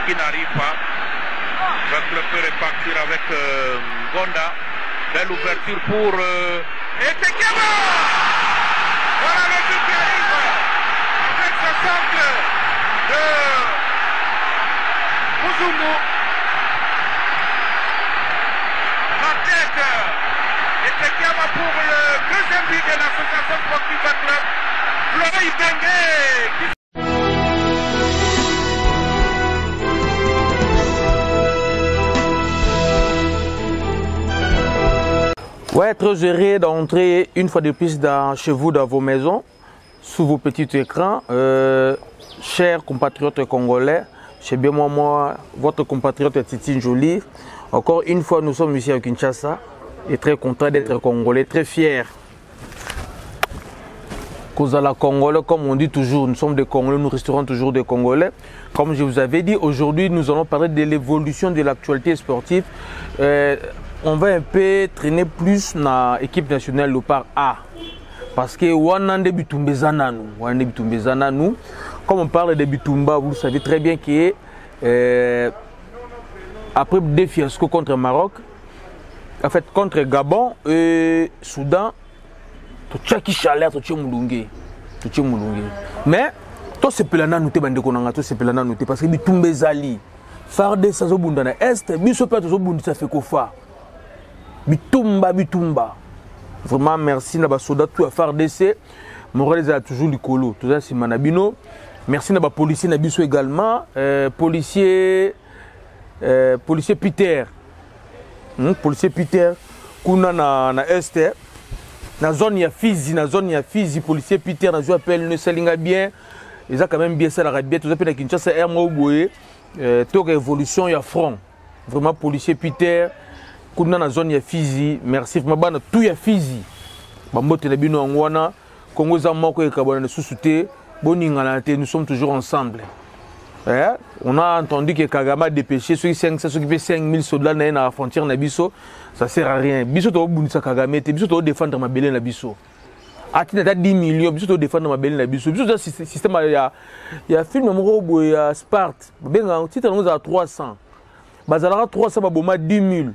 qui n'arrive pas. Le club peut repartir avec Gonda. Belle ouverture pour Etekiama. Voilà le but qui arrive avec ce centre de Muzungu. La tête Etekiama pour le deuxième but de l'association sportive club. Florent Ibenge. Ouais, très heureux d'entrer une fois de plus chez vous, dans vos maisons, sous vos petits écrans. Chers compatriotes congolais, chez bien moi, votre compatriote Titi Jolie. Encore une fois, nous sommes ici à Kinshasa et très contents d'être congolais, très fiers. Cause à la Congolais, comme on dit toujours, nous sommes des Congolais, nous resterons toujours des Congolais. Comme je vous avais dit, aujourd'hui, nous allons parler de l'évolution de l'actualité sportive. On va un peu traîner plus dans l'équipe nationale Léopard A. Parce que comme on parle de Bitumba, vous savez très bien que après des fiascos contre Maroc, en fait contre Gabon et Soudan, tout qui chaleur, tout Moulungue. Mais tout c'est pelana nous te bande konanga, tout c'est pelana nous te parce que Bitumba zali, farde ça zo bunda na est, biso pas zo bunda ça fait kofa. Bitumba. Vraiment merci na ba soldat tout à faire d'essai. Morales a toujours le colo. Tout ça c'est manabino. Merci na ba policier na biso également. Policier Peter. Policier Peter kuna na est. Na zone ya Fizi, policier Peter na zo appelle ne salinga bien. Ils a quand même bien ça la radio. Tout ça peut na Kinshasa air mo boye. Tout évolution ya front. Vraiment policier Peter. Kuna na zone ya Fizi, merci vraiment tout ya Fizi. Bambote na bino ngwana, Congo za moko ekabona na susute, boningana te, nous sommes toujours ensemble. On a entendu que Kagame a dépêché ceux qui 5000 soldats na la frontière na biso, ça sert à rien. Biso to bunisa Kagame te, biso to défendre mabele na biso. Atina ta 10 millions, biso to défendre mabele na biso. Biso système ya film moko boy ya Sparte. Benga titre nous à 300. Bazalaka 300 baboma 10 000.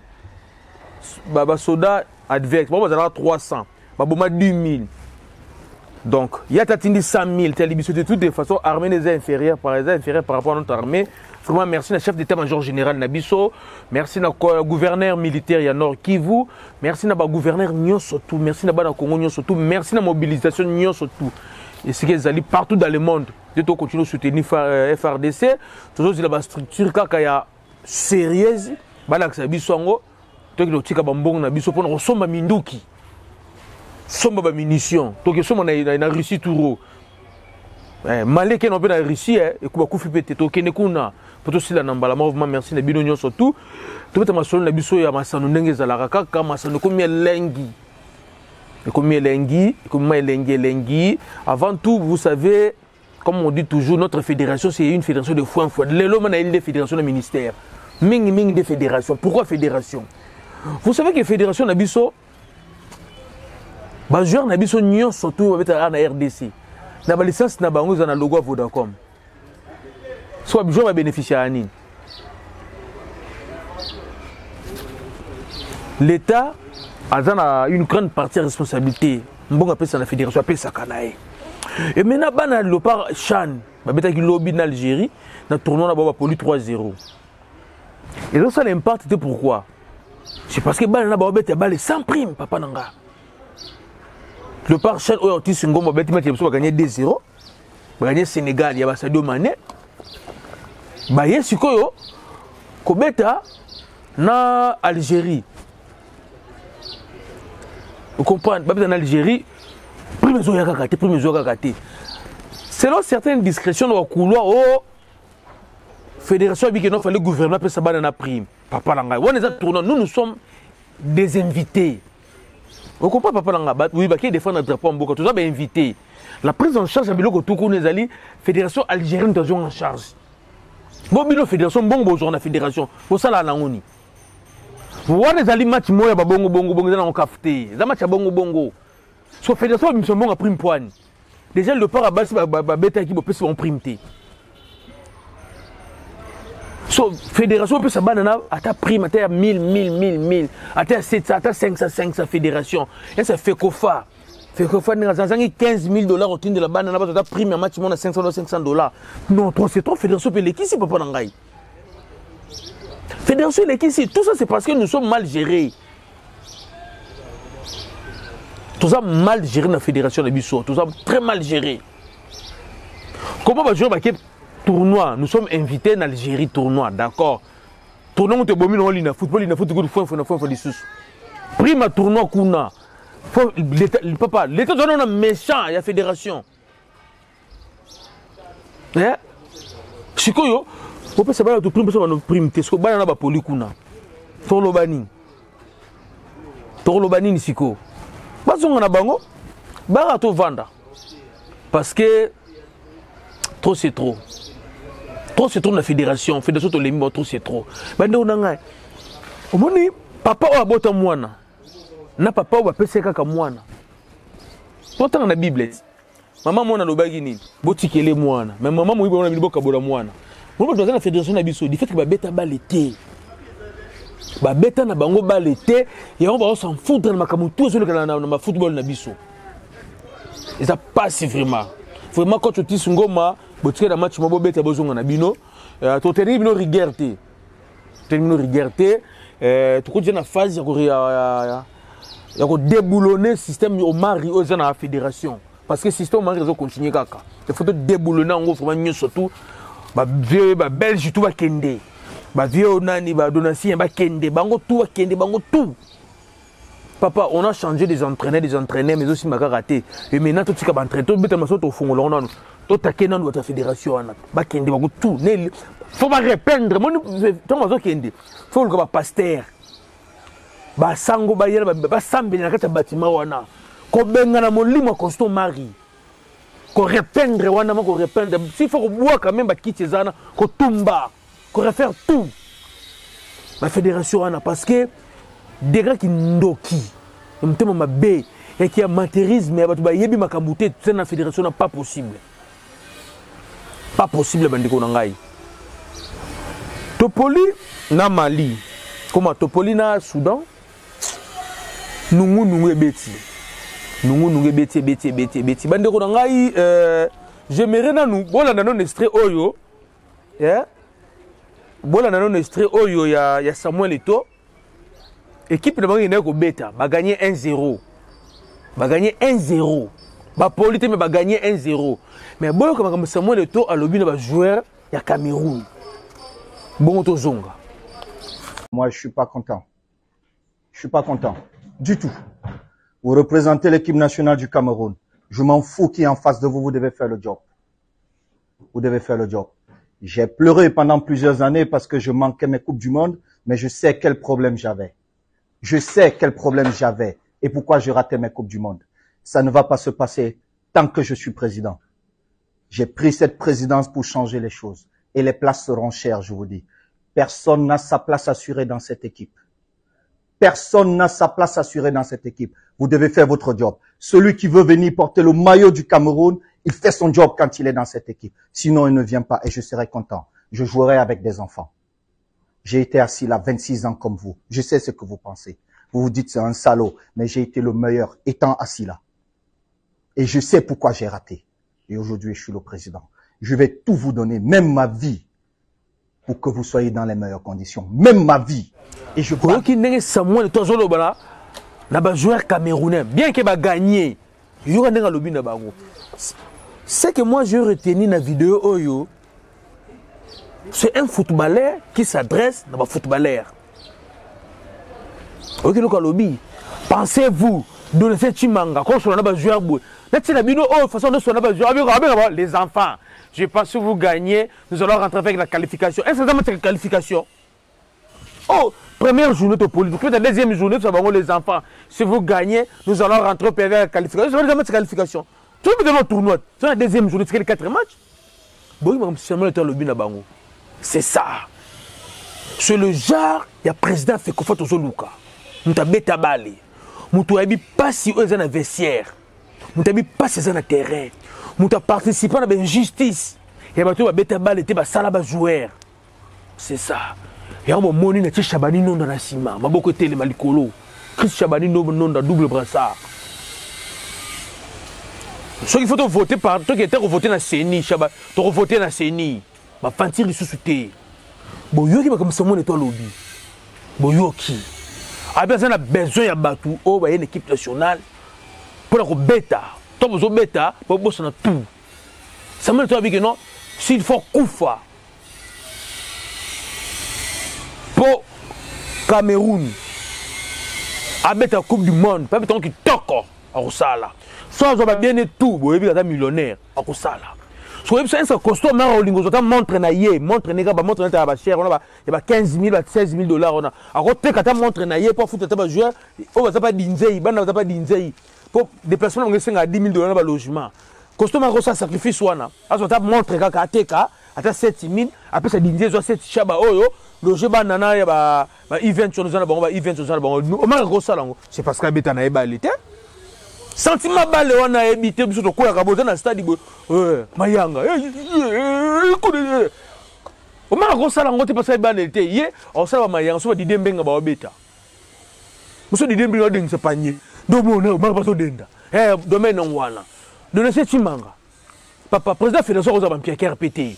Baba soda adverse, bon, 300, baboma 10 000. Donc, il y a 100 000, de toutes les façons, armée des inférieurs par rapport à notre armée. Vraiment, merci à chef d'état-major général Nabiso, merci à gouverneur militaire Yanor Kivu, merci à gouverneur Nyon surtout, merci à Congo Nyon surtout, merci à la mobilisation Nyon surtout. Et ce qu'ils allaient partout dans le monde, de tout continuer à soutenir FRDC, toujours il y a une structure qui est sérieuse, donc tika bambong na biso pona kosomba minduki somba ba munition donc somba na Russie touro malé ke no pe na Russie e kuba kufi pete to kene kuna poto sila na mbala mouvement merci na bino nyonso tout to beta masolo na biso ya masano ndenge ezalaka kaka masano komi elengi avant tout vous savez comme on dit toujours notre fédération c'est une fédération de foi en foi lelo mana ile fédération de ministère mingi de fédération pourquoi fédération. Vous savez que la fédération Nabiso, les joueurs Nabiso Nyon surtout avec la RDC. La licence n'a pas le logo Vodacom. Soit les joueurs bénéficier à Anine. L'État a une grande partie de responsabilité. Bon appelle ça la fédération appelle ça Kanae. Et maintenant bana le par Chan, ba beta ki lobby en Algérie, na tournoi na ba poli 3-0. Et donc ça l'impact c'était pourquoi? C'est parce que balle na ba beta balle sans prime papa nanga. Le par Chan o Otis Ngomba beta match va gagner 2-0. Ba gagner Sénégal, ya ba Sadio Mané. Ba yesikoyo ko beta na Algérie. Vous comprenez? En Algérie, selon certaines discrétions dans le couloir, oh, fédération il fallait le gouvernement peut s'abattre dans la prime. Papa Langa, nous sommes des invités. Vous comprenez Papa Langa? Oui, qui défend notre drapeau en Boka, tout ça est invité. La prise en charge de la fédération algérienne est en charge. Bon, la fédération, bon, bonjour la fédération. Pour ça, là, on vous voyez les matchs moya ba bongo dans on café. Les matchs bongo bongo. So fédération mission bon a prime poigne. Déjà le part à base ba beta qui peut se prime té. So, fédération peut se banana à ta prime, à ta 1000, à ta 700, à ta 500 fédération. Et ça fait quoi faire? Fait quoi faire? Nous avons $15 000 au titre de la banana, à ta prime, à maximum à $500. Non, c'est trop fédération peut l'équipe ici, papa Nangaï. Fédération l'équipe ici, tout ça c'est parce que nous sommes mal gérés. Tout ça mal géré dans la fédération de Bissau, tout ça très mal géré. Comment va jouer un tournoi? Nous sommes invités en Algérie tournoi, d'accord. Tournoi où tu es bon en ligne, football, il faut des sous. Prime tournoi kuna. Papa, l'État doit être méchant, il y a fédération. Hein? Chikoyo, on peut savoir que prime sur nos primes, qu'est-ce que banana ba poli kuna. Torlobani ni siko. Bazonga na bango, barato vanda. Parce que trop c'est trop. Trop c'est trop la fédération, fédération to lemi trop c'est trop. Bande onanga. Omoni papa o abota mwana. Na papa o apese kaka mwana. Totanga na Bible. Maman mwana lobaki nini? Botikele mwana. Mais maman mo ibona biboka bola mwana. Mo doza na fédération na biso, di fait que ba beta balete. Ba beta na bango balete, et on va s'en foutre na makamu tout sur le football na biso. Et ça passe vraiment. Vraiment quand tu tis ngoma, botikele na match mo beta bozonga na bino, to tenir bino rigueur. Termino rigueur. Tu continue na phase ya ko déboulonner système au mari aux na fédération. Parce que système mari réseau continuer kaka. Il faut déboulonner en gros vraiment surtout ba vieux ba belge tout va kende. Ba vieux nani ba donatien ba kende bango tout va kende bango tout. Papa, on a changé des entraîneurs mais aussi ma raté. Et maintenant tout ce qui va entraîner tout bête maso to fongo là on to takena notre fédération ba kende bango tout. Faut pas répandre mon to maso kende. Faut le ba pasteur. Ba sango ba yela ba sambeli na kata bâtiment wana. Ko benga na molimo costo mari. Ko répandre wana ko répandre. S'il faut boire quand même ba kitezana ko tumba. Ko refaire tout. La fédération wana parce que des gars qui ndoki. Mtemo mabe et qui a amatérisme ya batu ba yebi makambute c'est na fédération na pas possible. Pas possible bandiko na ngai. Topoli na Mali. Comment Topoli na Soudan? Nungu ebeti. Nungu beti. Bande ko ngai j'aimerais na nous bola na non extrait oyo. Yeah. Bola na non extrait oyo ya Samuel Eto'o. Équipe de bangi na ko beta, ba gagner 1-0. Ba gagner 1-0. Ba polité mais ba gagner 1-0. Mais boyo comme Samuel Eto'o a lobi na ba joueur ya Cameroun. Bon to zonga. Moi je suis pas content. Je suis pas content. Du tout. Vous représentez l'équipe nationale du Cameroun. Je m'en fous qui est en face de vous, vous devez faire le job. Vous devez faire le job. J'ai pleuré pendant plusieurs années parce que je manquais mes Coupes du Monde, mais je sais quel problème j'avais. Je sais quel problème j'avais et pourquoi je ratais mes Coupes du Monde. Ça ne va pas se passer tant que je suis président. J'ai pris cette présidence pour changer les choses. Et les places seront chères, je vous dis. Personne n'a sa place assurée dans cette équipe. Personne n'a sa place assurée dans cette équipe. Vous devez faire votre job. Celui qui veut venir porter le maillot du Cameroun, il fait son job quand il est dans cette équipe. Sinon, il ne vient pas et je serai content. Je jouerai avec des enfants. J'ai été assis là 26 ans comme vous. Je sais ce que vous pensez. Vous vous dites c'est un salaud, mais j'ai été le meilleur étant assis là. Et je sais pourquoi j'ai raté. Et aujourd'hui, je suis le président. Je vais tout vous donner, même ma vie, pour que vous soyez dans les meilleures conditions. Même ma vie. Et je crois que Samuel Eto'o zolobala na ba joueur camerounais bien que ba gagner. Yo nga lobi na bango. C'est que moi je retenu na vidéo oyo. C'est un footballeur qui s'adresse à un footballeur. Ok, le lobby. Pensez-vous de le faire Chimanga quand on a un joueur bout. Les enfants, je pense que vous gagnez, nous allons rentrer avec la qualification. Est-ce que vous avez une qualification? Oh, première journée de politique, la deuxième journée, nous avons les enfants. Si vous gagnez, nous allons rentrer avec la qualification. Vous avez une qualification. Tu veux dans le tournoi, c'est la deuxième journée, c'est les 4 matchs. C'est ça. C'est le genre, il y a président fait Kofa Tozoluka. Nous avons bêta balé. Nous avons pas si eux ont un vestiaire. Nous avons pas si eux ont un terrain. Nous avons participé à la justice. Il y a bêta balé, il y a un joueur. c'est ça. Et on moni na Chabani non dans la cima. Maboko télé malikolo. Chris Chabani non dans double brassard. Ce qu'il faut voter par toi qui était voté dans CENI, Chabani, tu voté dans CENI. Ma fantir sous-souté. Boyo qui va comme ça mon étoile lobby. Boyo qui a besoin de battu oh bah une équipe nationale pour la bêta. Toi besoin bêta pour bosser dans tout. Ça me dit que non, s'il faut Koufa pour Cameroun à la Coupe du Monde, pas besoin qui toque à Rosala. Soit on va bien et tout, vous avez millionnaire à Rosala. Soit vous savez ça costaud, mais on lingozo montre na yé, montre nega ba montre na ba cher, on a ba 15 000, 16 000 $, on a. À côté quand montre na yé pour foutre ta joueur, on va pas dinzei, bana va pas dinzei. Pour déplacement on gagne à 10 000 $ na ba logement. Costaud mais ça sacrifice wana. À ça montre ka ateka, ata 7 000, après ça dinzei zo 7 chaba oyo, loger banana ya ba event sur nous na ba event sur na ba. O ma ko ça lango, c'est parce que beta na ébalité. Sentiment balle on a habité biso to kola ka boza na stade mayanga o ma ko sala ngote parce que balle te ye o sala mayanga so di dembenga ba obeta muso di dembenga ding se panier do mo na o ma pas so denda domaine ngwana donner ce timanga papa président fédération ko za ba Pierre RPT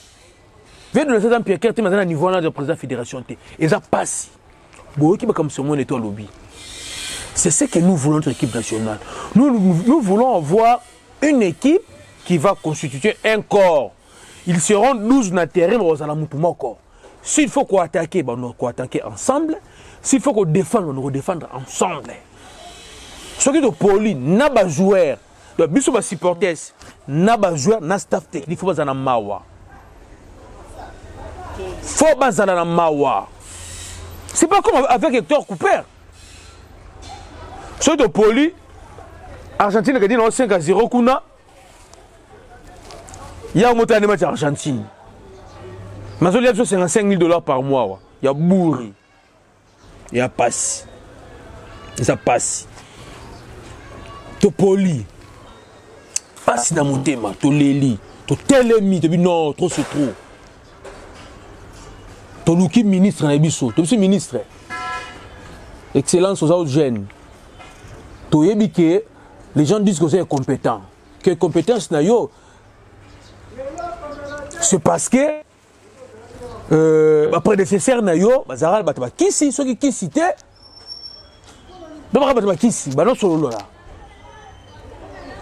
veut donner ça dans Pierre RPT mais à niveau na de président fédération te et ça passe bo ki ba comme ce mon étoile lobby. C'est ce que nous voulons notre équipe nationale. Nous voulons avoir une équipe qui va constituer un corps. Ils seront 12 na terrain, s'il faut qu'on attaque, on va attaquer ensemble. S'il faut qu'on défende, on va défendre ensemble. Ce qui est poli, n'a pas joueur, de bisous pas supporters, n'a pas joueur, n'a staff technique, il faut pas en mawa. Faut pas en mawa. C'est pas comme avec Hector Cooper. Ceux de Poli, Argentine a gagné 5-0 kuna. Il y a un montant de match Argentine. Mais il y a 55 000 $ par mois. Il y a Bourri. Il y a Passi. Et ça passe. To Poli. Passi dans mon thème. To Leli. To Telemi. To non, trop c'est trop. To Luki ministre na biso. To ministre. Excellence aux autres jeunes. Les gens disent que c'est compétent. Que compétence n'a yo. C'est parce que prédécesseur n'a yo, Bazaral bataba kisi, ceux qui cité. D'abord bataba kisi, non solo là.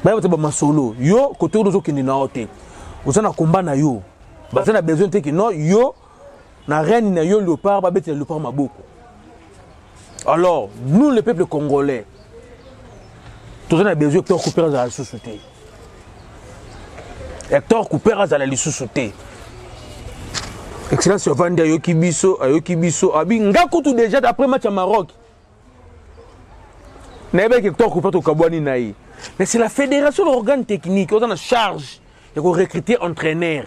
Bataba solo. Yo côté de qui n'a oté. Vous en a combat na yo. Bazana besoin de que non yo na reine na yo léopard, ba bête léopard maboko. Alors, nous le peuple congolais tout le monde a besoin Hector Cooper à la sous-souté. Hector Cooper à la sous-souté. Excellence Vandi Ayoki Bisso, Abi Ngakou tout déjà d'après match à Maroc. N'avez pas Hector Cooper au Kabouani Naï. Mais c'est la fédération l'organe technique, on a la charge de recruter entraîneur.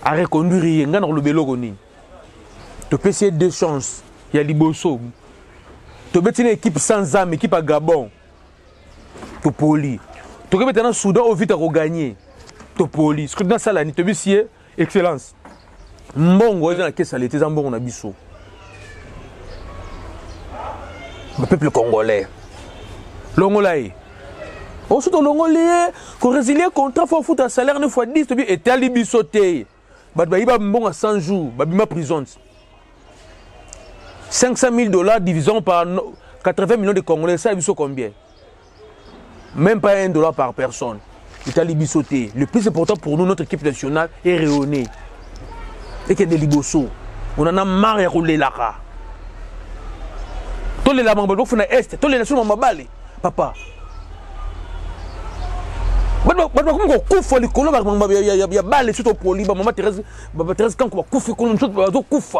À reconduire, dans le Bélogoni. Tu peux essayer deux chances. Il y a Liboso. Tu peux une équipe sans âme, équipe à Gabon. Topoli. Tu peux maintenant Soudan au vite à regagner. Topoli. Ce que dans ça là, tu peux essayer excellence. Mbongo est dans la caisse à l'été, Zambon on a biso. Le peuple congolais. L'Ongolais. Ensuite, l'Ongolais, qu'on résilie contrat, faut foutre un salaire 9 fois 10, et t'es à l'Ibisoté. Il y a bon à 100 jours, il y a prison. 500 000 $ divisé par 80 millions de Congolais, ça, il y a combien? Même pas $1 par personne. L'Italie bisoté. Le plus important pour nous, notre équipe nationale est rayonnée. Et qu'il y a des libosos. On en a marre de rouler là. Tous les lamambos, il faut faire est. Tous les nations sont balés. Papa. Il y a balé sur ton poli. Maman Thérèse, quand on va couper, on va couper.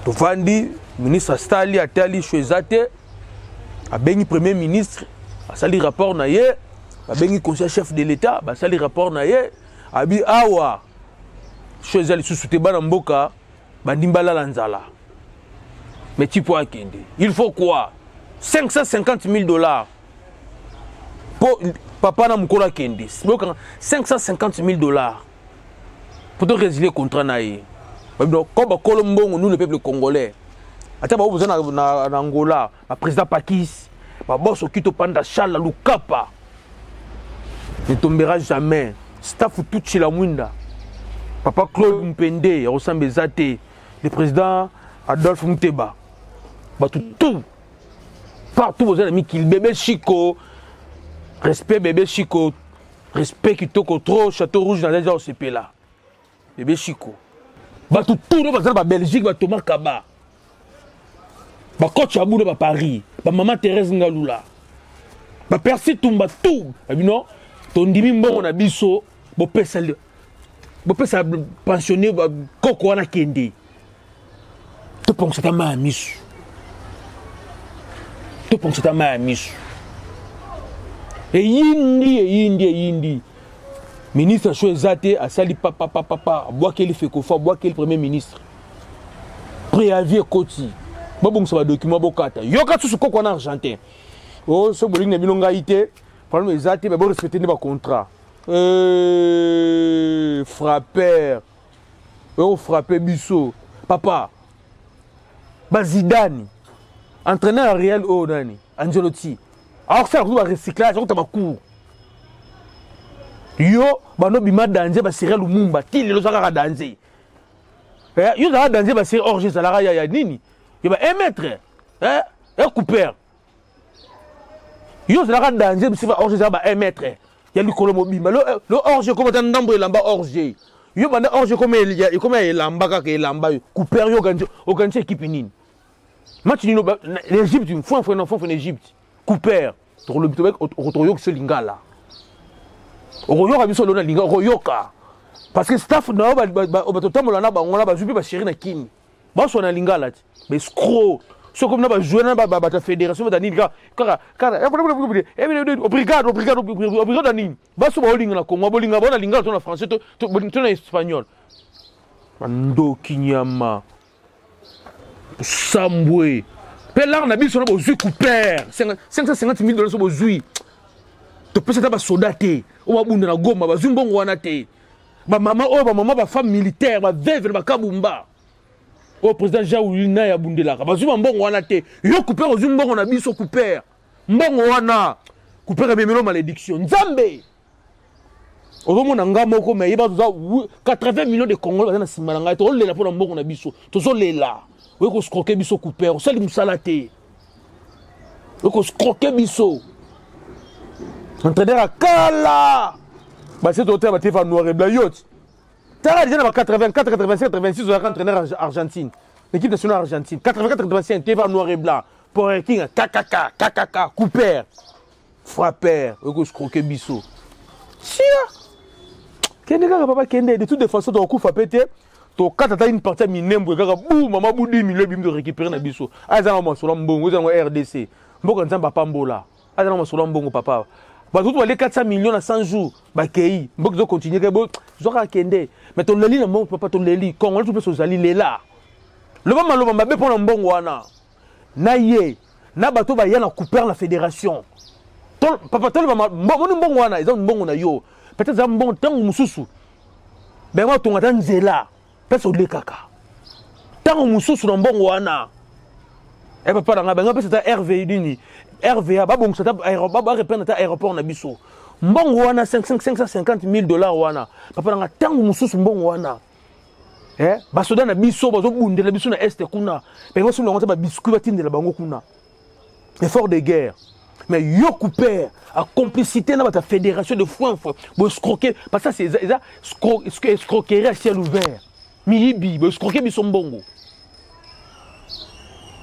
Tovandi, ministre Stali, Atali, Chouezate, a béni premier ministre, a sali rapport naye, a béni conseiller chef de l'État, a sali rapport naye, a bi awa, Chouezali sous-souté Banamboka, Bandimbala Lanzala. Mais tu peux akende. Il faut quoi? 550 000 $ pour papa na mukora kende. 550 000 $. Faut résilier contre naïe. Comme Colombon, nous le peuple congolais. Attends, vous êtes en Angola, le président Pakis, le boss qui te panda Charles Lukapa. Ne tombera jamais. Staff tout chez la Mwinda. Papa Claude Mpende, Rossam Bezate, le président Adolphe Mouteba. Tout. Partout, vous avez mis qu'il bébé Chico. Respect bébé Chico. Respect qui toque trop, Château Rouge dans les gens CP là. Bébé Chico. Tout le Belgique, Thomas Kaba. Coach Abou de Paris. Maman Thérèse Ngaloula. Percy Toumba tout. Non, ton dimi mbongo na biso, bo pesa pensionné koko wana kende. To pense ta ma misu. To pense ta ma misu. Et yindi. Ministre Chouezate a sali papa, bois qu'il fait kofa, bois qu'il premier ministre. Préavis Koti. Bon, ça va document bokata. Yoka tout ce qu'on a argentin. Oh, ce boling n'a bilonga ité. Parle mes athées, mais bon, respecter nos contrats. Frappeur. Oh, frappeur Bissot. Papa. Bazidani. Entraîneur réel, oh, Nani. Angelotti. Alors, ça, on va recyclage, on va court. Yo, bano bima danger, ba Cyril Lumumba. Qui le sera danger? Yo, ça va danger, ba Cyril Orge, ça la ya nini. Il va 1 mètre. Un coupeur. Yo, ça va danger, mais Orge, ça va 1 mètre. Il y a le colomobile. Mais le Orge, comme un nombre de lamba Orge. Yo, bana Orge, comme il lamba, coupeur, yo, organise équipe nini. Match nino, l'Égypte, une fois en Égypte. Coupeur. Pour le but, on se lingala. Royoka biso lona linga royoka parce que staff na ba totamola na ba ngona ba zupi ba chéri na kini ba so na lingala ti mais escroc so comme na ba jouer na ba ta fédération ba nini kaka obrigado nini ba so ba linga na Congo ba linga ba na lingala to na français to na espagnol bando kinyama sambwe pelar na biso na bo zui couper 550 000 $ so bo zui to pesa ta ba soldate o ba bunda na Goma ba zumbongo wana te ba mama ba femme militaire ba veuve ba kabumba o président Jaouli na ya bundela ba zumbongo wana te yo couper o zumbongo na biso couper mbongo wana couper be melo malédiction nzambe o mona ngamo ko me yeba za 80 millions de Congolais na simana ngai to lela pona mbongo na biso to zo lela we ko scroquer biso couper o sali musalate we ko scroquer biso. Entraîneur à Kala. Bah c'est hôtel à Téfa noir et blanc yacht. T'as déjà dans 84, 85, 86 on a entraîneur Argentine. L'équipe nationale argentine. 84, 85 Téfa noir et blanc. Pour un king KKK, Cooper. Frappeur, Ego Scroquet Bissot. Si là. Kende kaka papa Kende de toute façon ton coup frappé té. Ton quand t'as une partie minembre kaka boum maman bou 10 000 bim de récupérer na Bissot. Ah ça moi sur l'ambongo, ça RDC. Mboko nzamba pambola. Ah ça moi sur l'ambongo papa. Bah tout les 400 millions à 100 jours bah kei mbok zo continuer que bon zoka kende mais ton leli na mon papa ton leli quand on tout peut sozali lela le ba malo ba be pona mbongo wana na ye na bato ba ya na couper la fédération ton papa ton mbongo wana ils ont mbongo na yo peut-être za mbongo tangu mususu ben moi ton ata nzela peso le kaka tangu mususu na mbongo wana e papa na nga ben pesa ta RV dini RVA, babong ça ba répondre à aéroport na biso. Mbongo wana 550 000 $ wana. Papa nga tangu mususu mbongo wana. Ba soda na biso bazo bundela biso na est kuna. Pe ngo solo ngata ba biscuit batindela bango kuna. Effort de guerre. Mais yo couper à complicité na ba fédération de foin bo escroquer parce que c'est ça escroquerie à ciel ouvert. Miyibi bo escroquer biso mbongo.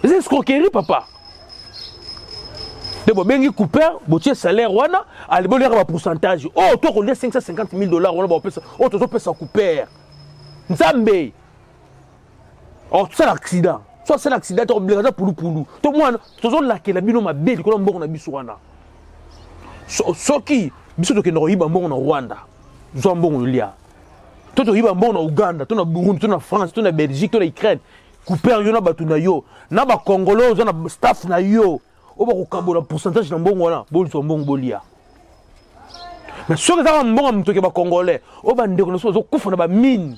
C'est escroquerie papa. De bengi couper, botier salaire wana, allez bon un pourcentage. Oh, toi on est 550 000 $, on va pesa. Oh, toi pesa couper. Nzambe. Oh, c'est l'accident. Soit c'est l'accident, tu obligatoire pour nous. Toi moi, toujours là que la bino ma belle, qu'on bon na biso wana. Soki, biso to ke no yiba mbongo na Rwanda. Zo mbongo lia. Toi to yiba mbongo na Uganda, to na Burundi, to na France, to na Belgique, to na Ukraine. Couper yo na batu na yo. Na ba Congolais, na staff na yo. On va rekambola pourcentage na mbongo wana boli so mbongo bolia Mais ce que ça va me dire que Congolais, au bande qu'on soit kufa na ba mine,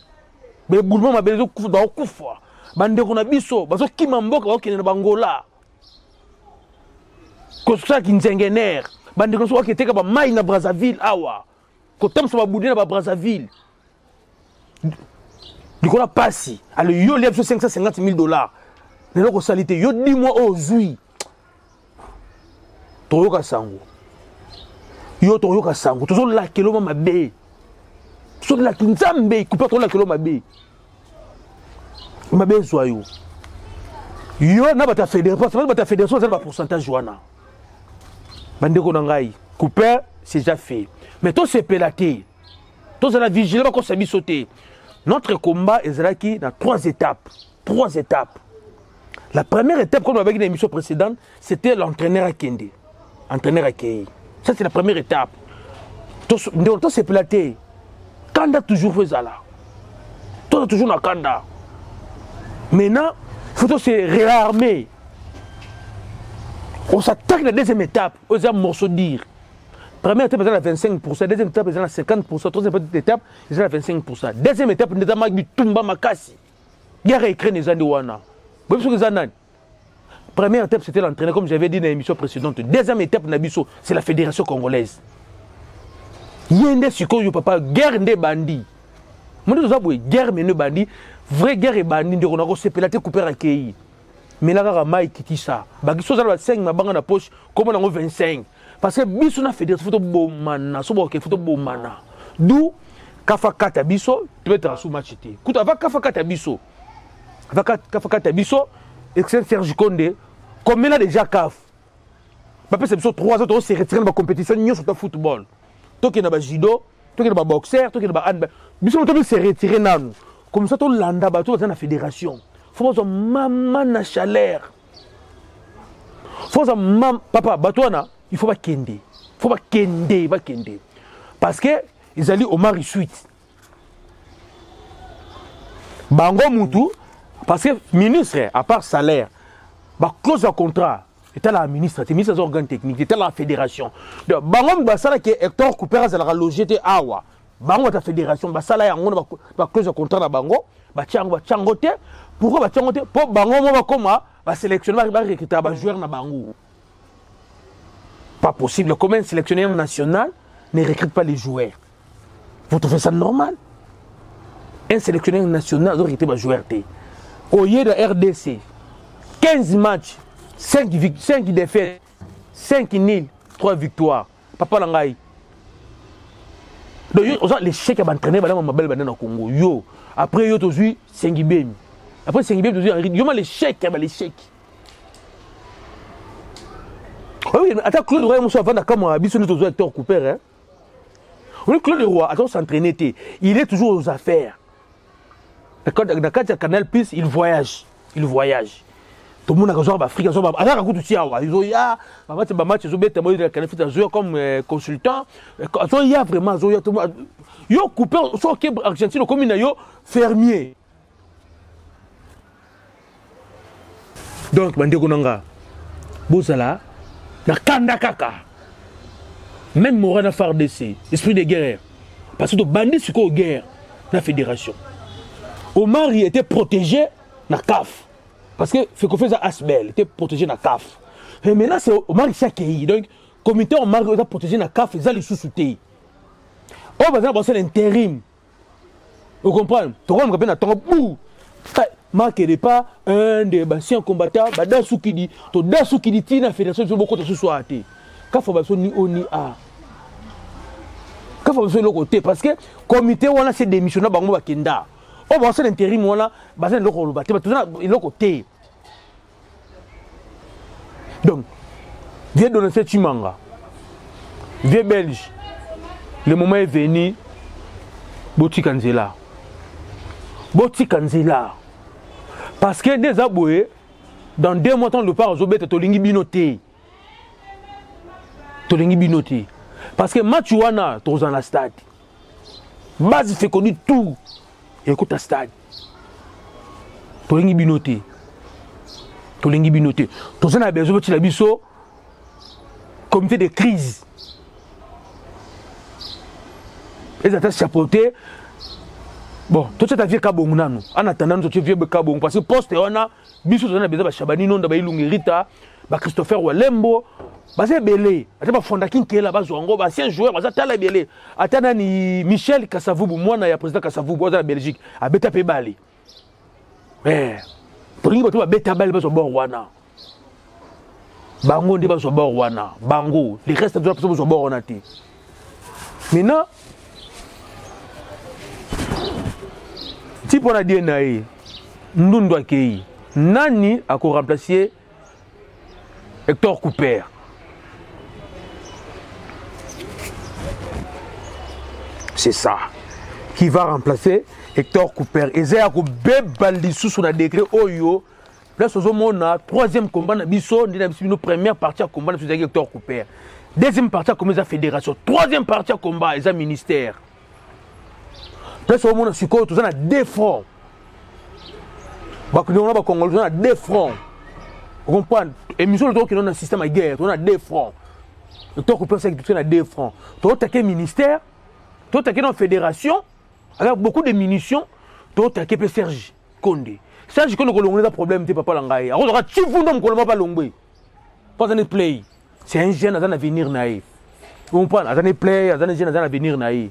be boulma ma bezo kufa ba kufa, bande qu'on a biso, bazo kimamboka ba kene na Bangola. Ko ça ki nzengener, bande qu'on soit ki teka ba mai na Brazzaville awa. Ko tam so ba boudé na ba Brazzaville. Diko na passi, ale yo lève sur $550,000. Ne lo ko salité, yo dis-moi ozui. Toyoka sango. Yo toyoka sango toujours la kilo mabe so la kinzambe couper to la kilo mabe zoyo yo na bata fédération ça va pourcentage wana bande ko ngai couper c'est déjà fait mais to c'est pelaté to c'est la vigilance ba ko sabi sauter notre combat ezalaki dans 3 étapes la première étape comme on avait dit dans l'émission précédente c'était l'entraîneur à Kende entraîneur à Kei. Ça, c'est la première étape. Tout c'est platé. Kanda toujours fait ça là. Tout toujours dans Kanda. Maintenant, il faut se réarmer. On s'attaque à la deuxième étape. On a un morceau de dire. Première étape, c'est à 25%. Deuxième étape, c'est à 50%. Troisième étape, c'est à 25%. Deuxième étape, c'est à Tumba Makasi. Guerre écrit les Andiwana. Vous savez ce que c'est? Première étape, c'était l'entraîneur, comme j'avais dit dans l'émission précédente. Deuxième étape, c'est la fédération congolaise. Yende Sikoyo, papa, guerre des bandits. Moi, nous avons guerre mais bandits. Vraie guerre et bandits, on a reçu pélaté couper à Kei. Mais là, on a quitté ça. Bagi chose à 5, ma banque dans la poche, comme on a 25. Parce que biso na fédération, faut bon mana, faut bon mana. D'où, Kafa Kata biso, tu peux être sous match. Écoute, avant Kafa Kata biso, excellent Serge Condé. Combien là déjà CAF? Papa c'est 3 autres c'est retiré dans la compétition ni sur le football. Toi qui na ba judo, toi qui na ba boxeur, toi qui na ba handball. Biso to c'est retiré nanu. Comme ça to landa ba to dans la fédération. Faut ça maman na chaleur. Faut ça mam papa batona, il faut pas kende. Faut pas kende, pas kende. Parce que ils allaient au mari suite. Bango mutu parce que ministre à part salaire ba clause de contrat était la ministre des organes techniques était la fédération donc bango basala que Hector Couper a logé te awa bango ta fédération basala yango ba clause de contrat na bango ba changote pourquoi ba changote pour bango mo ba koma ba sélectionneur ba recruter ba joueur na bango pas possible comme un sélectionneur national ne recrute pas les joueurs vous trouvez ça normal un sélectionneur national doit recruter ba joueur te au lieu de RDC 15 matchs, 5 défaites, 5 nuls, 3 victoires. Papa Langai. Donc, les chèques à m'entraîner, ma belle banane au Congo. Yo. Après, yo, tu as 5 bim. Après, 5 bim, tu as yo, les chèques, les chèques. Oui, attends, Claude Roy, moi, avant d'accord, bisous, nous, acteur Couper, hein. Oui, Claude Roy, attends, s'entraîner, il est toujours aux affaires. Dans le cadre du Canal Plus, il voyage. Tout le monde a besoin d'Afrique, il y a comme consultant. Il y a vraiment, il y a coupé, Argentine, comme il y a fermier. Donc, Bandekonanga, Bozala, na Kanda Kaka, même Morana FARDC, esprit de guerre. Parce que les bandits sont en guerre dans la fédération. Omar il était protégé dans la CAF. Parce que ce qu'on fait à Asbel était protégé dans la CAF. Et maintenant, c'est Omar qui s'est accueilli. Donc, le comité Omar qui est protégé dans la CAF, ils ont les sous-soutés. On va faire l'intérim. Vous comprenez? Tu vois, on va faire un Marc n'est pas un des anciens combattants. Dasu qui dit, Dasu qui dit, la fédération de beaucoup de sous-soutés. CAF va ni O ni A. CAF va de l'autre côté. Parce que le comité, on a ces démissionnaires, on va Kenda. On va faire l'intérim, on a basé l'autre côté. Donc, viens donner cette chimanga. Viens belge. Le moment est venu. Boti Kanzela. Parce que des aboués, dans 2 mois, le part aux obètes, Tolingi Binoté. Parce que Machuana, tu es dans la stade. Base fait connu tout. Écoute à stade. Tolingi Binoté. Tu as besoin de la biso. Comité de crise. ils ont chapeauté. Bon, tout ça vie kabong nanu. En attendant, tout vie kabong parce que poste on a biso on a besoin de Chabani non de Ilungirita, ba Christopher Walembo, ba c'est belé. Ata ba fonda kinkela ba zongo ba ancien joueur ba tala belé. Ata ni Michel Kasavubu mwana ya président Kasavubu za Belgique, a beta pe bali. Pour lui ba beta bali ba zo bord wana. Bango ndi ba zo bord wana. Bango, les restes de la personne zo bord wana ti. Maintenant si on a dit naï, nous doit accueillir. Nani a remplacé Hector Cooper. C'est ça. Qui va remplacer Hector Cooper. Et c'est à bébali sous un décret Oyo. Là, ce moment troisième combat na biso, nous première partie à combat avec Hector Cooper. Deuxième partie à combat la fédération. Troisième partie à combat les ministère. Là, ce moment, c'est quoi? Tout ça, on a deux fronts. On a deux fronts. Vous comprenez? Et nous avons un système de guerre. On a deux fronts. Le temps qu'on peut faire, on a deux fronts. Tu as attaqué le ministère, tu as attaqué la fédération, avec beaucoup de munitions, tu as attaqué Serge Condé. Serge Condé, on a un problème, tu n'as pas l'engager. Alors, tu n'as pas l'engager. Pas un play. C'est un jeune, un avenir naïf. Vous comprenez? Un play, un jeune, un avenir naïf.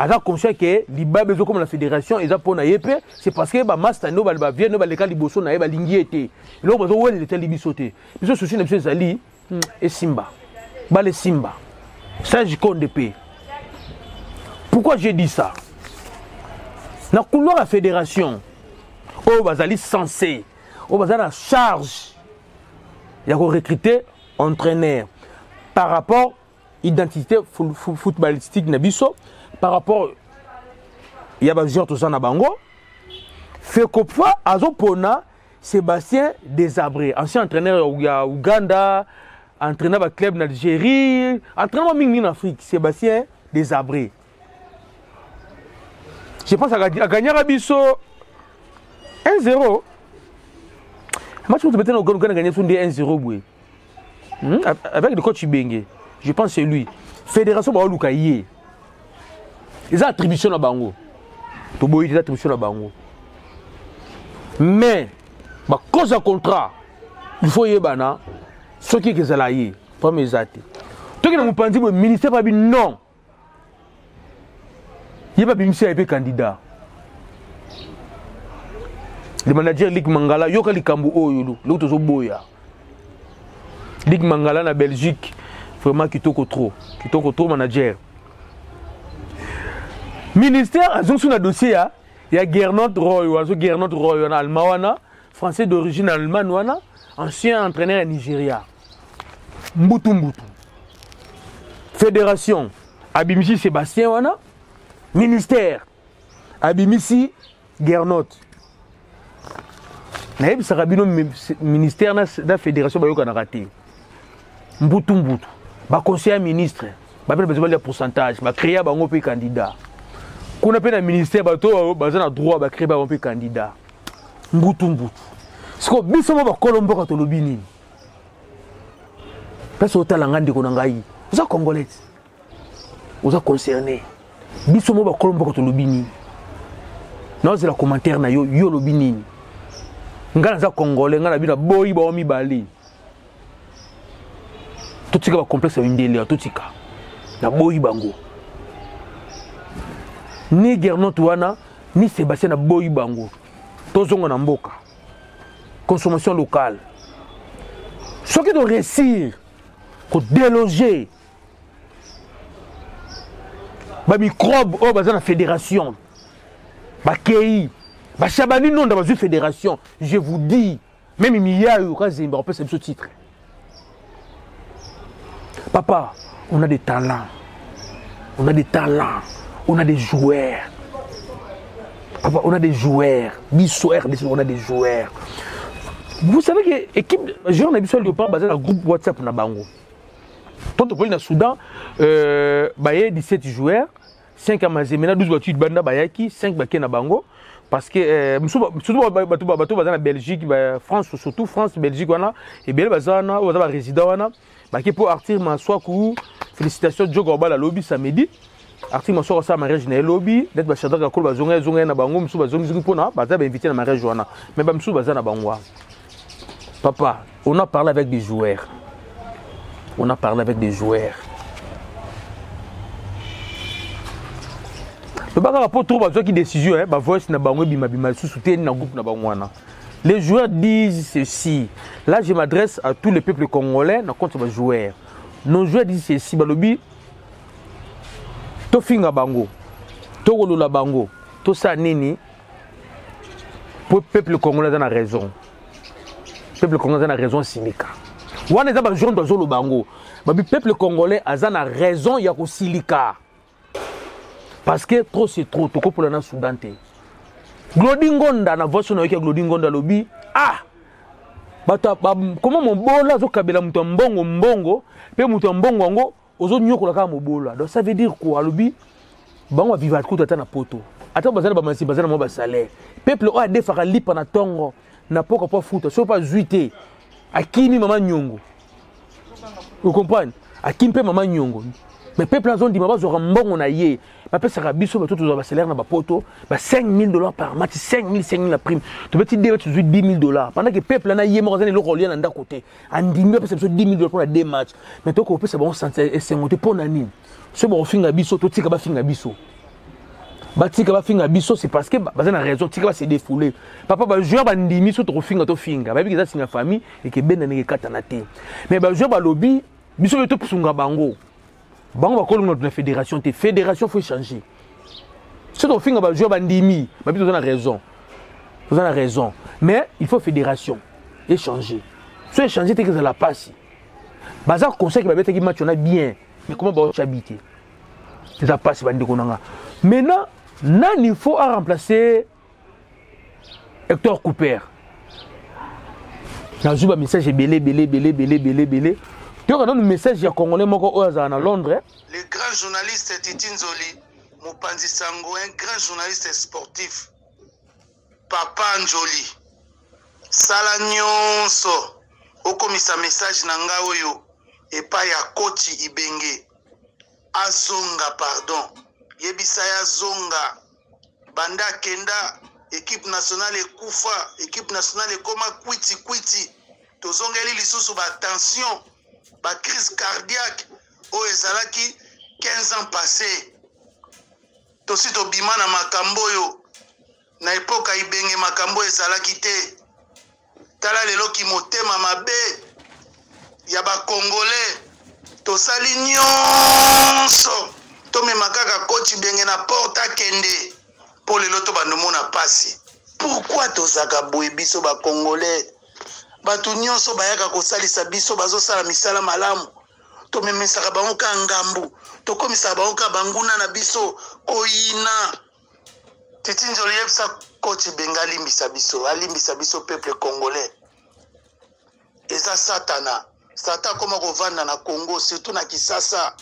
Alors, conscient que l'IBA, comme la fédération, c'est parce que Master no vient no baleka liboso na balingi été. Là, on était libisoté. Biso souci na biso zali et Simba. Bale Simba. Ça je compte de paix. Pourquoi j'ai dit ça? Dans le couloir de la fédération, on va aller censé, on va aller en charge. Il y a recruter entraîneur par rapport à l'identité footballistique na biso. Par rapport, il y a des gens qui sont à Bango. Fait que fois, Azopona, Sébastien Desabré, ancien entraîneur au Ouganda, entraîneur du club d'Algérie, entraîneur en Afrique, Sébastien Desabré. Je pense à gagner à Bisso 1-0. Match où tu peux gagner 1-0. Avec le coach Bengue, je pense que c'est lui. Fédération Baolukaye. Ils ont attribution à Bango. Tout le monde a attribution à Bango. Mais, à cause du contrat, il faut y aller. Ce qui est là, pas mes athées. Tout le monde pense que le ministère va dire non. Il n'y a pas de ministère qui est candidat. Le manager Ligue Mangala, il y a un Kambu Oyolo, l'autre est Boya. Ligue Mangala en Belgique, vraiment qui toque trop manager. Ministère, à un dossier, il y a Gernot Roy, allemand, français d'origine allemande, ancien entraîneur Nigeria. Mbutu. Fédération, Abimisi Sébastien, ministère, Abimisi Gernot. Naïb Sarabino, ministère de la fédération, il a raté. Mbutu. Conseiller ministre, il a besoin de pourcentage, il a créé un candidat. Quand on a un ministère, on a droit de créer un candidat. Mbutu. C'est que si on a un Colombo quand on a bini. Parce que on a un Congolais. Vous êtes Congolais. Vous êtes concerné. Si on a un Colombo quand on a bini. Non, c'est le commentaire na yo lo bini. Ngana za Congolais, ngana bina boyi ba omi bali. Tout ce qui est complexe à Indélé, tout ce qui est na boyi bango. Ni Gernot wana ni Sébastien na boyi bango tozongo na mboka consommation locale ce qui doit réussir pour déloger ba microbe au bazar la fédération ba kei ba chabani non dans la fédération je vous dis même Mia Urazimba on peut ce titre papa on a des talents on a des joueurs. Papa, on a des joueurs. On a des joueurs. Vous savez que l'équipe, on a besoin de pas basé dans le groupe WhatsApp na bango. Tant que le Soudan, il y a 17 joueurs, 5 à Mazemena, 12 voitures de Banda Bayaki, 5 Baké na bango. Parce que, surtout dans la Belgique, France, surtout France, Belgique, et bien, on a résident, Baké pour Arthur Mansouakou, félicitations, Joe Gorba, la lobby samedi. artiste maso ça mariage na lobby d'être ba chadra ka ko ba zonga na bango musu ba zongi pona ba za ba invité na mariage wana mais ba musu ba za na bango. Papa, on a parlé avec des joueurs. On a parlé avec des joueurs. Le bagarre rapport trop besoin qui décision hein ba voice na bango bima sous-soutenir na groupe na bango wana. Les joueurs disent ceci. Là, je m'adresse à tout le peuple congolais, na contre les joueurs. Nos joueurs disent ceci, balobi to finga bango, to wolola bango, to sa nini. Pour peuple congolais a raison. Peuple congolais a raison silika. Wana za ba joueur dozo lo bango. Babi peuple congolais a raison ya ko silika. Parce que trop c'est trop, to ko pour na Soudan te. Glodingonda na voice na yoka Glodingonda lobi bata comment mon bola zo kabela muto mbongo pe muto mbongo ngo ozo nyokola ka mobola. Donc ça veut dire quoi lobi bango vivre ko tata na poto ata bazana ba masi bazana mo ba salaire peuple o a defaka lipa na tongo na poko pa futa so pas zuité akimi mama nyongo. Vous comprenez akimi pe mama nyongo mais peuple en zone di maba zo mbongo na ye. Ma pèse à biso, tout le salaire na poto, $5,000 par match, 5,000 la prime. Tu peux te dire que tu joues $10,000. Pendant que le peuple n'a yé morzen le relier d'un côté. En 10 000, c'est $10,000 pour les 2 matchs. Mais toi, on peut se bon et c'est monté pour Nani. Ce bon fin à biso, tout tika ba fin à biso. Batika ba fin à biso, c'est parce que bazen a raison, tika ba se défouler. Papa ba joueur ba ndimi so to fin à to finga. Ba bi que ça c'est famille et que ben na katanate. Mais ba joueur ba lobby, biso to pusunga bango. Bango ba kolongo de la fédération, tes fédérations faut changer. Si tu fais un joueur bandimi, tu as raison. Vous avez raison. Mais il faut fédération et changer. Si tu changer, tu as la passe. Bazar conseil que tu as match on a bien, mais comment tu habites? C'est la passe bandi konanga. Maintenant, il faut remplacer Hector Cooper. J'ai un message belé. Tu as un message à Congolais à Londres. Le grand journaliste Titi Nzoli, Mopanzi Sango, un grand journaliste sportif. Papa Njoli. Sala nyonso. Okomisa message nanga oyo. Epa ya Koti Ibenge. Azonga, pardon. Yebisa ya zonga. Banda Kenda. Équipe nationale Koufa. Équipe nationale Koma Kwiti. Tozongeli lisusu ba tension. Ba crise cardiaque o ezalaki 15 ans passés. Tosi to bimana makambo yo na epoka Ibenge makambo ezalaki te. Tala lelo ki motema mabe ya ba congolais tosali nyonso to mema kaka coach Ibenge na porta kende pour lelo to bandomona pasi. Pourquoi tozaka boye biso ba congolais? Batu nyonso bayaka kosalisa biso bazosala misala malamu to memesaka bango ka ngambu to komisa bango ka banguna na biso koyina. Titi Nzoli yebisa coach Ibenge alimbisa biso peuple congolais. Eza satana koma kovanda na Congo surtout na Kisasa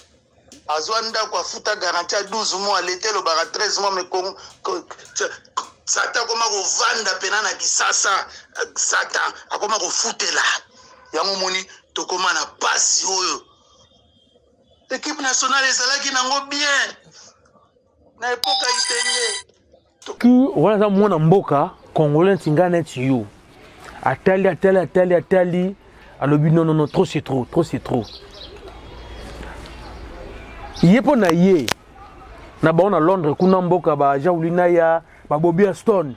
azwanda kwa futa garantia 12 mois l'été lo bara 13 mois mais Congo Satan koma kovanda pena na Kisasa Satan akoma kofutela yango moni tokoma na pasi oyo équipe nationale ezalaki nango bien na epoka Ibenge ki wala za mwana mboka congolais tingana ti yo atali alobi non trop c'est trop yepo na ye na ba na Londres kuna mboka ba Jaulina ya ba Bobby Stone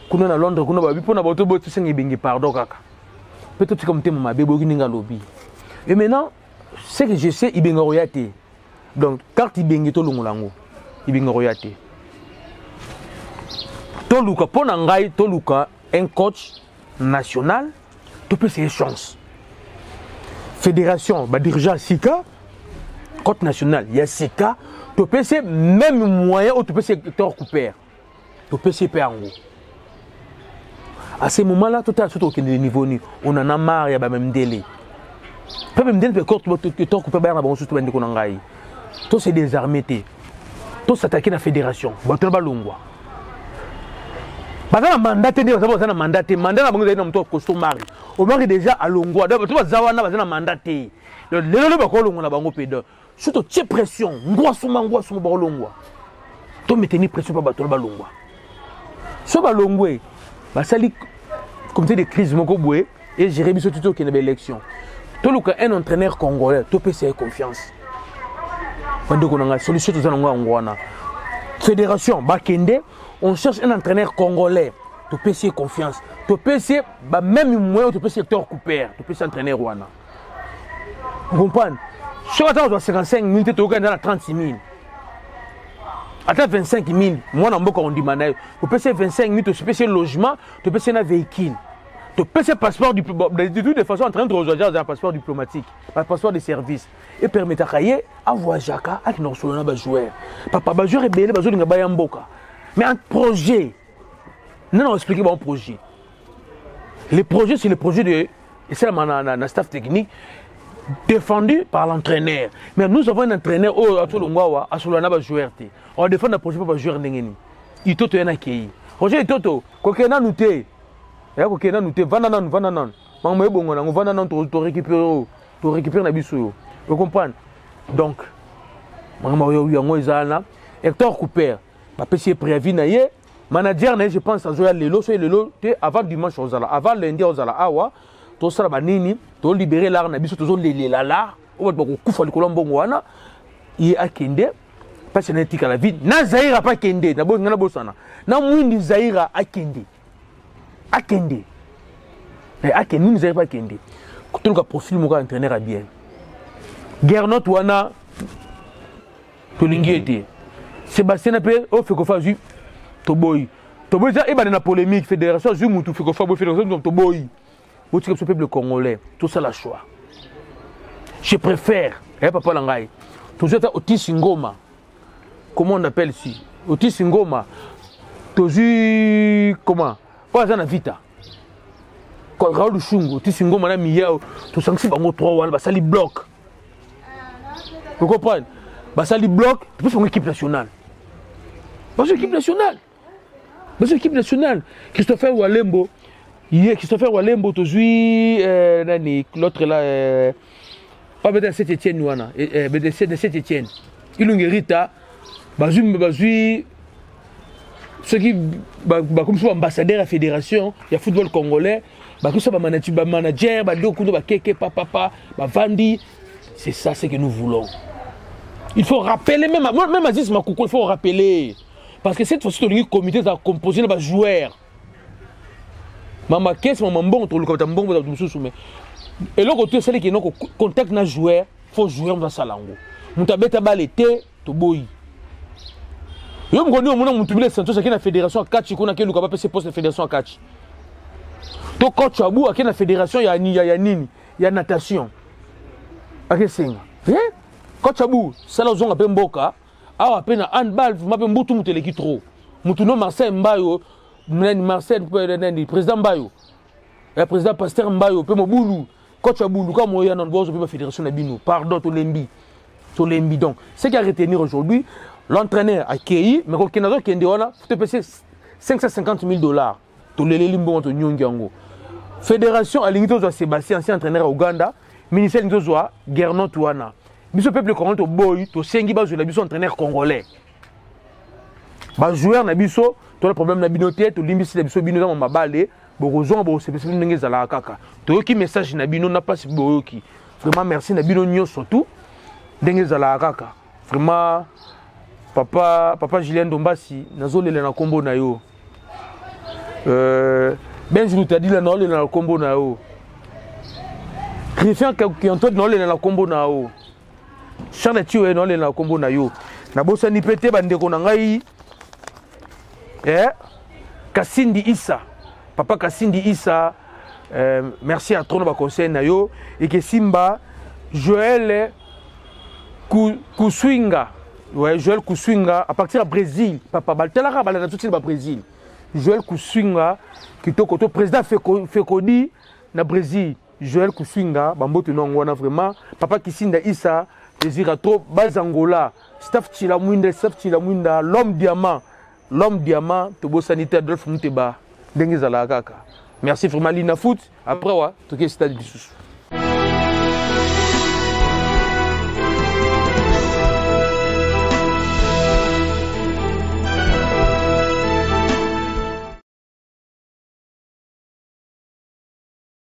kuna na Londres kuna ba bipo na bato boto sengi Ibenge pardon kaka peut-être comme te mama bebo kininga lobi. Et maintenant ce que je sais Ibenge royate donc carte Ibenge to longolango Ibenge royate to luka pona ngai to luka un coach national tu peux essayer chance fédération ba dirigeant Sika coach national il y a Sika tu peux essayer même moyen ou tu peux essayer Hector Cooper tu peux essayer Péango à ce moment là tout à tout au niveau ni on en a marre ya ba même délai pas même délai Hector Cooper ba na bon surtout bandi ko ngai tout c'est désarmé tout s'attaquer la fédération bato ba longwa bazana mandat ndio bazana mandat na bango na mto costumari o mari déjà alongwa donc to bazawana bazana mandat lelo ba ko longwa na bango pedo surtout tie pression ngwa suma balongwa to maintenir pression pa bato balongwa so balongwe basali comité de crise moko boye et gérer biso tout qui na élection to luka un entraîneur congolais to pesa confiance bande ko na solution to zana ngwana fédération bakende on cherche un entraîneur congolais to pesa confiance to pesa ba même moyen to pesa secteur couper to pesa entraîneur wana vous comprenez si on a 55 000 tu as 36 000 attends 25 000 moi on on dit tu peux 25 000 tu peux logement tu peux un véhicule tu peux passeport de toute façon en train de rejoindre un passeport diplomatique un passeport de service et permettre à voyager à qui nous sommes des joueurs papa joueur est belé bazoli ngaba mboka mais un projet non expliquer bon projet les projets c'est le projet de et c'est la staff technique défendu par l'entraîneur. Mais nous avons un entraîneur, on défend un projet pour les joueurs. Il faut un accueil. Roger, il faut un nouté. Il faut un nouté. Vananan. Tu récupères la biso. Vous comprenez? Donc, Hector Cooper, je préavis naie. Manager, je pense à jouer à l'élo. Avant dimanche, avant lundi, awa. To sala banini to libérer l'art na biso to lelela la o ba ko kufa likolo mbongo wana yi akende parce que tika la vie na Zaïra pas kende na bo ngana bosana na mwindi Zaïra akende et akende ni Zaïra pas kende ko to ka profil mo ka entraîneur a bien Gernot wana to lingiete Sébastien Apé o fait ko fa ju to boy za e ba na polémique fédération ju mutu fait ko fa bo fédération to boy. Au peuple congolais, tout ça la choix. Je préfère, papa Langai, tout ça Otis Ngoma. Comment on appelle ici? Otis Ngoma. Tozu comment? Pas en vita. Quand Raoul Chungo, Otis Ngoma na miya, tout ça c'est bango 3 wala basali bloc. Vous comprenez? Basali bloc, tu peux faire une équipe nationale. Parce que équipe nationale. Christopher Walembo. Christopher Walembo tozui l'autre là pas de Saint-Étienne wana de Saint-Étienne ilungerita bazui ceux qui comme soit ambassadeur à la fédération il football congolais comme ça manager kundo keke papa vandi c'est ça ce que nous voulons. Il faut rappeler même Aziz Makoukou, il faut rappeler parce que cette fois-ci le comité a composé les joueurs. Maman qu'est-ce maman bon to le côté bon mais et là côté c'est qui non contact na joueur faut jouer dans salango mutabeta balete to boy yo mkondi omona mutubile Santos qui na fédération catch ko na ke luka pas poste fédération catch to coach abu qui na fédération ya nini ya natation akesenga coach abu sala zonga pe mboka awa pe na handball mape mbutu muteleki trop mutu no Marcel Mbayo Marcel le président Mbayo le président Pasteur Mbayo pe mobulu coach Abulu comme moyen dans bozo pe la fédération na bino pardon to lembi donc ce qui a retenir aujourd'hui l'entraîneur a Kei mais ko kenazo kende wana faut payer $550,000 to leleli mbongo to nyongiango fédération alingito zo Sébastien ancien entraîneur à Ouganda ministère ngito zo Gernot wana biso peuple congolais to boy to sengi bazo la biso entraîneur congolais ba joueur na biso to le problème na binoté to limbisi na biso bino na mabale bokozonga bo sepesi ndenge zala kaka to yoki message na bino na pas boyoki vraiment merci na bino nyo surtout ndenge zala kaka vraiment papa Julien Dombasi nazolela na kombo na yo Benji Lutadila na olela na kombo na yo Christian qui Antoine na olela na kombo na yo Charles Tio na olela na kombo na yo na bosa ni pété bandeko na ngai Kassindi Issa papa Kassindi Issa merci à trop de conseils na yo et que Simba Joël Kuswinga Joël Kuswinga à partir du Brésil papa baltela balana tout le Brésil Joël Kuswinga qui est au président Fekodi na Brésil Joël Kuswinga bambote non wana vraiment papa Kassindi Issa désira trop bazangola staff Tila Mwinda l'homme diamant tobo sanitaire Adolphe Muteba ndenge zala kaka merci vraiment Lina Foot après wa toke stade bisus